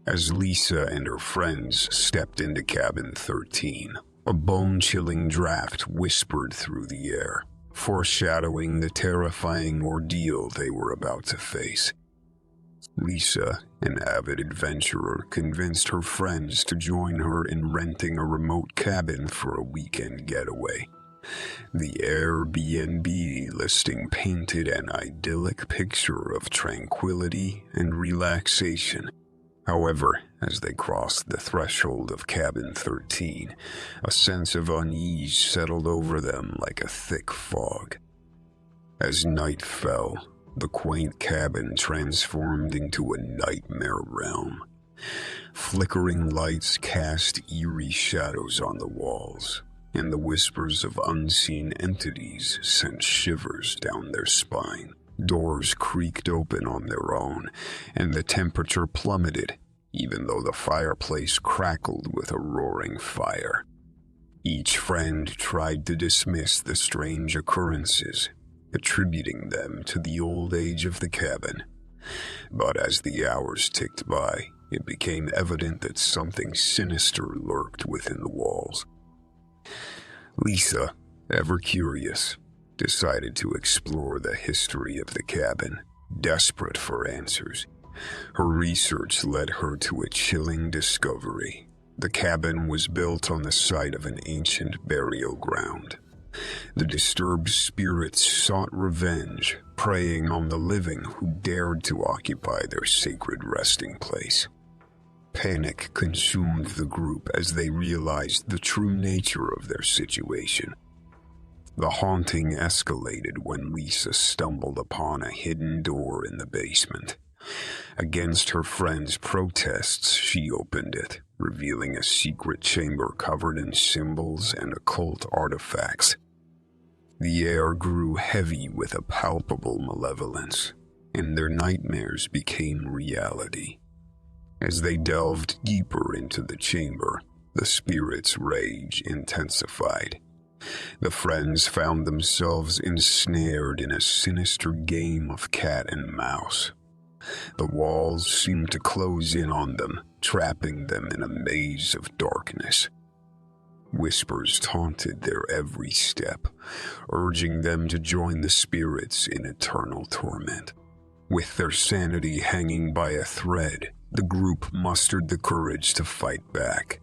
As Lisa and her friends stepped into cabin 13, a bone-chilling draft whispered through the air, foreshadowing the terrifying ordeal they were about to face. Lisa, an avid adventurer, convinced her friends to join her in renting a remote cabin for a weekend getaway. The Airbnb listing painted an idyllic picture of tranquility and relaxation. However, as they crossed the threshold of cabin 13, a sense of unease settled over them like a thick fog. As night fell, the quaint cabin transformed into a nightmare realm. Flickering lights cast eerie shadows on the walls, and the whispers of unseen entities sent shivers down their spine. Doors creaked open on their own, and the temperature plummeted, even though the fireplace crackled with a roaring fire. Each friend tried to dismiss the strange occurrences, attributing them to the old age of the cabin. But as the hours ticked by, it became evident that something sinister lurked within the walls. Lisa, ever curious, decided to explore the history of the cabin, desperate for answers. Her research led her to a chilling discovery. The cabin was built on the site of an ancient burial ground. The disturbed spirits sought revenge, preying on the living who dared to occupy their sacred resting place. Panic consumed the group as they realized the true nature of their situation. The haunting escalated when Lisa stumbled upon a hidden door in the basement. Against her friend's protests, she opened it, revealing a secret chamber covered in symbols and occult artifacts. The air grew heavy with a palpable malevolence, and their nightmares became reality. As they delved deeper into the chamber, the spirit's rage intensified. The friends found themselves ensnared in a sinister game of cat and mouse. The walls seemed to close in on them, trapping them in a maze of darkness. Whispers taunted their every step, urging them to join the spirits in eternal torment. With their sanity hanging by a thread, the group mustered the courage to fight back.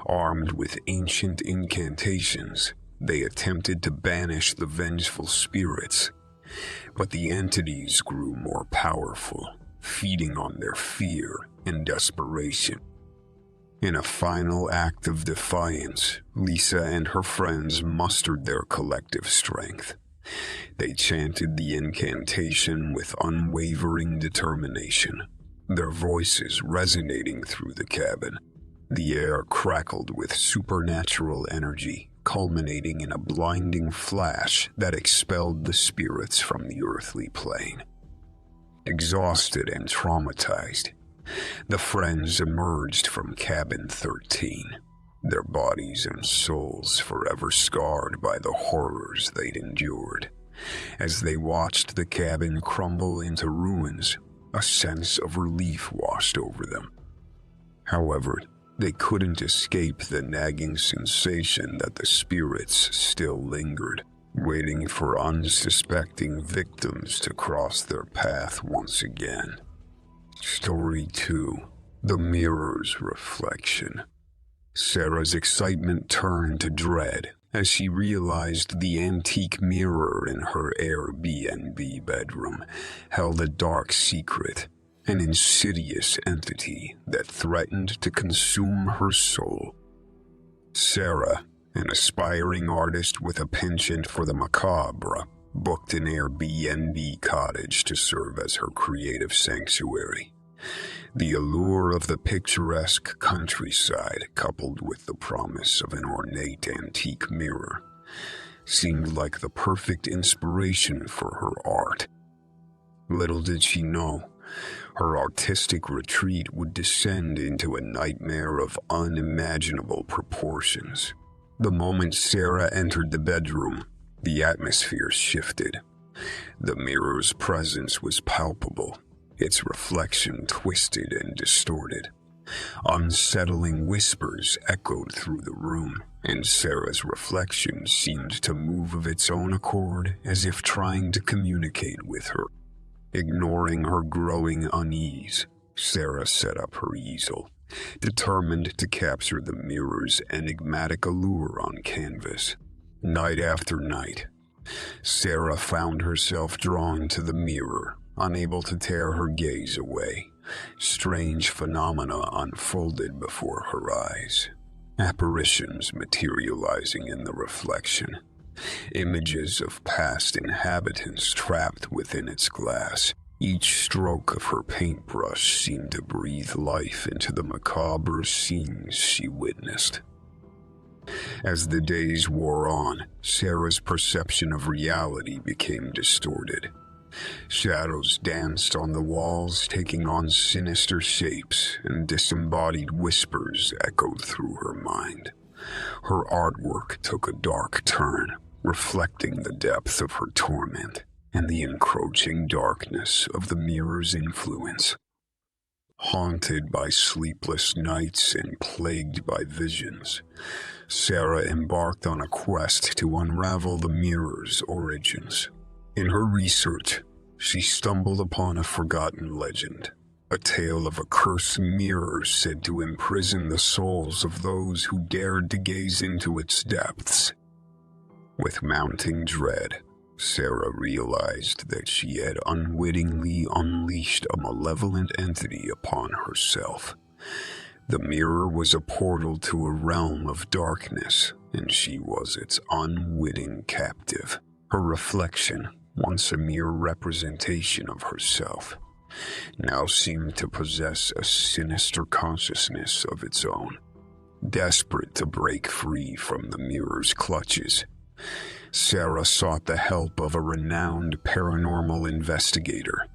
Armed with ancient incantations, they attempted to banish the vengeful spirits. But the entities grew more powerful, feeding on their fear and desperation. In a final act of defiance, Lisa and her friends mustered their collective strength. They chanted the incantation with unwavering determination, their voices resonating through the cabin. The air crackled with supernatural energy, culminating in a blinding flash that expelled the spirits from the earthly plane. Exhausted and traumatized, the friends emerged from cabin 13, their bodies and souls forever scarred by the horrors they'd endured. As they watched the cabin crumble into ruins, a sense of relief washed over them. However, they couldn't escape the nagging sensation that the spirits still lingered, waiting for unsuspecting victims to cross their path once again. Story 2: The Mirror's Reflection. Sarah's excitement turned to dread as she realized the antique mirror in her Airbnb bedroom held a dark secret, an insidious entity that threatened to consume her soul. Sarah, an aspiring artist with a penchant for the macabre, booked an Airbnb cottage to serve as her creative sanctuary. The allure of the picturesque countryside, coupled with the promise of an ornate antique mirror, seemed like the perfect inspiration for her art. Little did she know, her artistic retreat would descend into a nightmare of unimaginable proportions. The moment Sarah entered the bedroom, the atmosphere shifted. The mirror's presence was palpable, its reflection twisted and distorted, Unsettling whispers echoed through the room, and Sarah's reflection seemed to move of its own accord, as if trying to communicate with her. Ignoring her growing unease, Sarah set up her easel, determined to capture the mirror's enigmatic allure on canvas. Night after night, Sarah found herself drawn to the mirror, unable to tear her gaze away. Strange phenomena unfolded before her eyes. Apparitions materializing in the reflection. Images of past inhabitants trapped within its glass. Each stroke of her paintbrush seemed to breathe life into the macabre scenes she witnessed. As the days wore on, Sarah's perception of reality became distorted. Shadows danced on the walls, taking on sinister shapes, and disembodied whispers echoed through her mind. Her artwork took a dark turn, reflecting the depth of her torment and the encroaching darkness of the mirror's influence. Haunted by sleepless nights and plagued by visions, Sarah embarked on a quest to unravel the mirror's origins. In her research, she stumbled upon a forgotten legend, a tale of a cursed mirror said to imprison the souls of those who dared to gaze into its depths. With mounting dread, Sarah realized that she had unwittingly unleashed a malevolent entity upon herself. The mirror was a portal to a realm of darkness, and she was its unwitting captive. Her reflection, once a mere representation of herself, now seemed to possess a sinister consciousness of its own. Desperate to break free from the mirror's clutches, Sarah sought the help of a renowned paranormal investigator.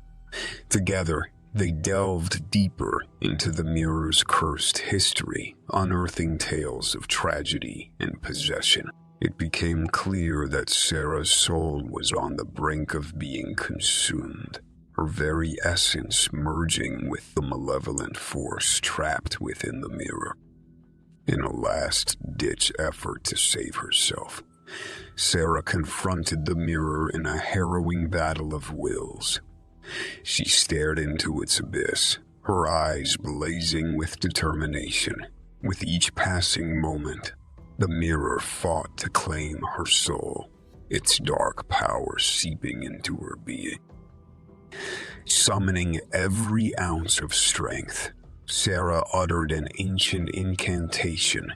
Together, they delved deeper into the mirror's cursed history, unearthing tales of tragedy and possession. It became clear that Sarah's soul was on the brink of being consumed, her very essence merging with the malevolent force trapped within the mirror. In a last-ditch effort to save herself, Sarah confronted the mirror in a harrowing battle of wills. She stared into its abyss, her eyes blazing with determination. With each passing moment, the mirror fought to claim her soul, its dark power seeping into her being. Summoning every ounce of strength, Sarah uttered an ancient incantation,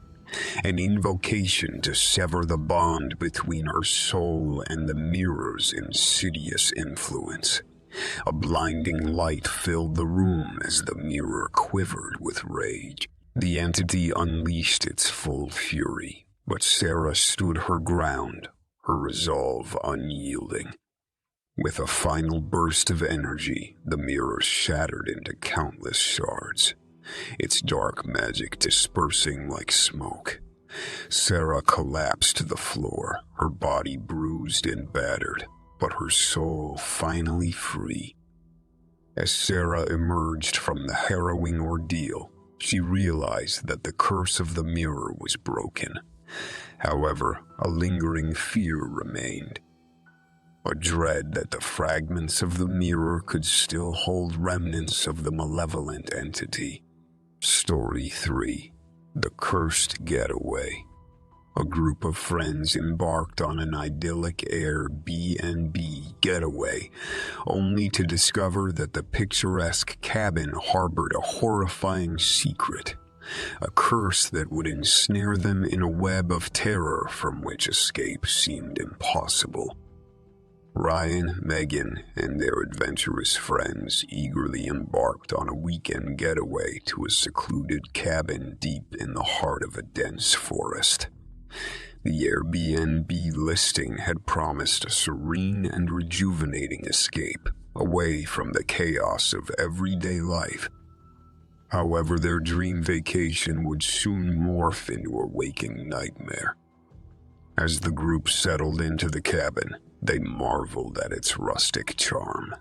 an invocation to sever the bond between her soul and the mirror's insidious influence. A blinding light filled the room as the mirror quivered with rage. The entity unleashed its full fury, but Sarah stood her ground, her resolve unyielding. With a final burst of energy, the mirror shattered into countless shards, its dark magic dispersing like smoke. Sarah collapsed to the floor, her body bruised and battered, but her soul finally free. As Sarah emerged from the harrowing ordeal, she realized that the curse of the mirror was broken. However, a lingering fear remained. A dread that the fragments of the mirror could still hold remnants of the malevolent entity. Story 3. The Cursed Getaway. A group of friends embarked on an idyllic Airbnb getaway, only to discover that the picturesque cabin harbored a horrifying secret, a curse that would ensnare them in a web of terror from which escape seemed impossible. Ryan, Megan, and their adventurous friends eagerly embarked on a weekend getaway to a secluded cabin deep in the heart of a dense forest. The Airbnb listing had promised a serene and rejuvenating escape, away from the chaos of everyday life. However, their dream vacation would soon morph into a waking nightmare. As the group settled into the cabin, they marveled at its rustic charm.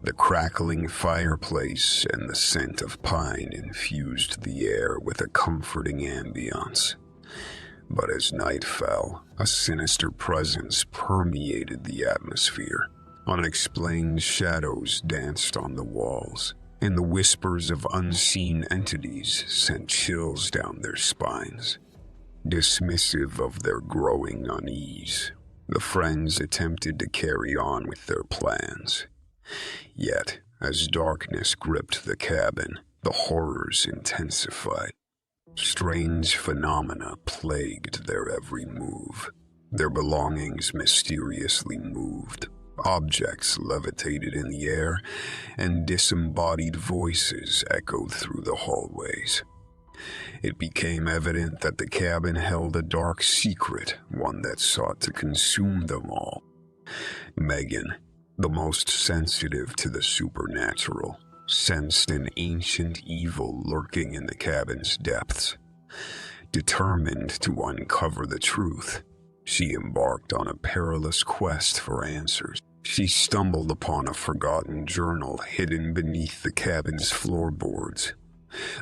The crackling fireplace and the scent of pine infused the air with a comforting ambience. But as night fell, a sinister presence permeated the atmosphere. Unexplained shadows danced on the walls, and the whispers of unseen entities sent chills down their spines. Dismissive of their growing unease, the friends attempted to carry on with their plans. Yet, as darkness gripped the cabin, the horrors intensified. Strange phenomena plagued their every move. Their belongings mysteriously moved, objects levitated in the air, and disembodied voices echoed through the hallways. It became evident that the cabin held a dark secret, one that sought to consume them all. Megan, the most sensitive to the supernatural, sensed an ancient evil lurking in the cabin's depths. Determined to uncover the truth, she embarked on a perilous quest for answers. She stumbled upon a forgotten journal hidden beneath the cabin's floorboards.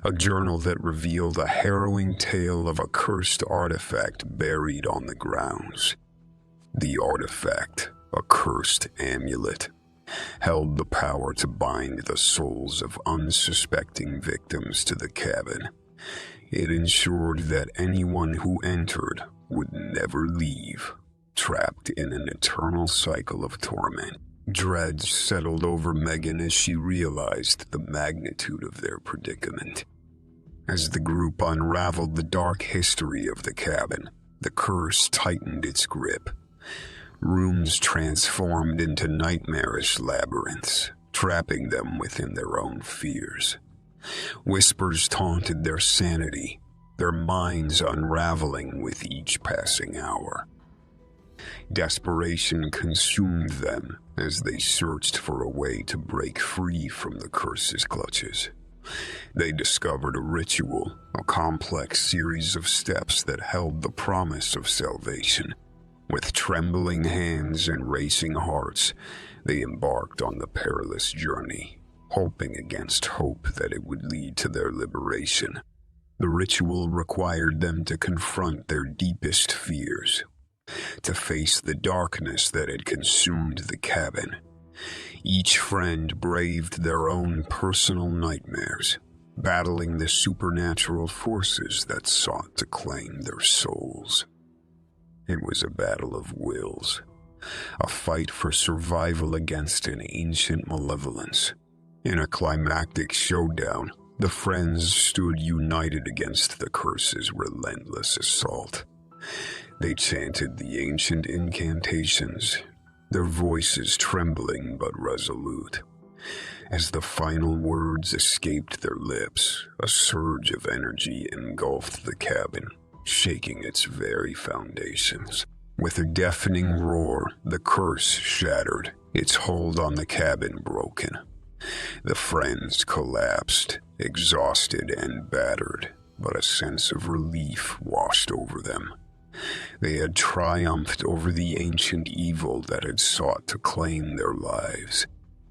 A journal that revealed a harrowing tale of a cursed artifact buried on the grounds. The artifact, a cursed amulet, held the power to bind the souls of unsuspecting victims to the cabin. It ensured that anyone who entered would never leave, trapped in an eternal cycle of torment. Dread settled over Megan as she realized the magnitude of their predicament. As the group unraveled the dark history of the cabin, the curse tightened its grip. Rooms transformed into nightmarish labyrinths, trapping them within their own fears. Whispers taunted their sanity, their minds unraveling with each passing hour. Desperation consumed them as they searched for a way to break free from the curse's clutches. They discovered a ritual, a complex series of steps that held the promise of salvation. With trembling hands and racing hearts, they embarked on the perilous journey, hoping against hope that it would lead to their liberation. The ritual required them to confront their deepest fears, to face the darkness that had consumed the cabin. Each friend braved their own personal nightmares, battling the supernatural forces that sought to claim their souls. It was a battle of wills, a fight for survival against an ancient malevolence. In a climactic showdown, the friends stood united against the curse's relentless assault. They chanted the ancient incantations, their voices trembling but resolute. As the final words escaped their lips, a surge of energy engulfed the cabin, shaking its very foundations. With a deafening roar, the curse shattered, its hold on the cabin broken. The friends collapsed, exhausted and battered, but a sense of relief washed over them. They had triumphed over the ancient evil that had sought to claim their lives.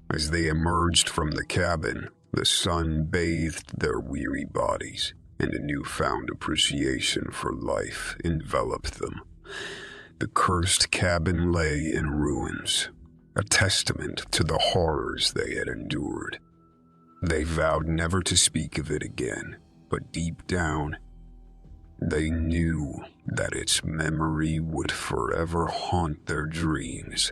As they emerged from the cabin, the sun bathed their weary bodies, and a newfound appreciation for life enveloped them. The cursed cabin lay in ruins, a testament to the horrors they had endured. They vowed never to speak of it again, but deep down, they knew that its memory would forever haunt their dreams.